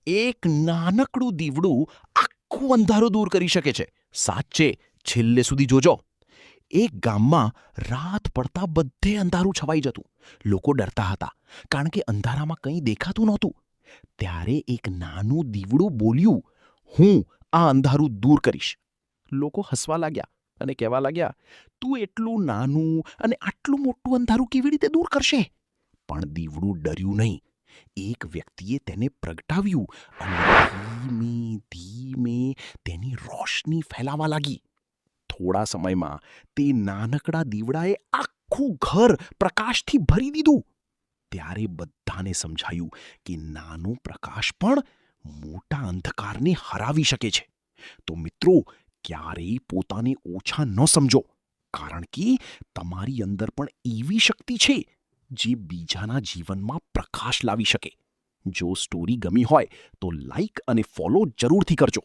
એક નાનકડું દીવડું આખું અંધારું દૂર કરી શકે છે. સાચે, છેલ્લે સુધી જોજો. એક ગામમાં રાત પડતા બધે અંધારું છવાઈ જતું. લોકો ડરતા હતા, કારણ કે અંધારામાં કંઈ દેખાતું નહોતું. ત્યારે એક નાનું દીવડું બોલ્યું, હું આ અંધારું દૂર કરીશ. લોકો હસવા લાગ્યા અને કહેવા લાગ્યા, તું એટલું નાનું અને આટલું મોટું અંધારું કેવી રીતે દૂર કરશે? પણ દીવડું ડર્યું નહીં. એક વ્યક્તિએ તેને પ્રગટાવ્યું અને ધીમે ધીમે તેની રોશની ફેલાવા લાગી. થોડા સમયમાં તે નાનકડા દીવડાએ આખું ઘર પ્રકાશથી ભરી દીધું. ત્યારે બધાને સમજાયું કે નાનો પ્રકાશ પણ મોટા અંધકારને હરાવી શકે છે. તો મિત્રો, ક્યારેય પોતાને ઓછા ન સમજો, કારણ કે તમારી અંદર પણ એવી શક્તિ છે જે બીજાના જીવનમાં પ્રકાશ લાવી શકે. જો સ્ટોરી ગમી હોય તો લાઈક અને ફોલો જરૂરથી કરજો.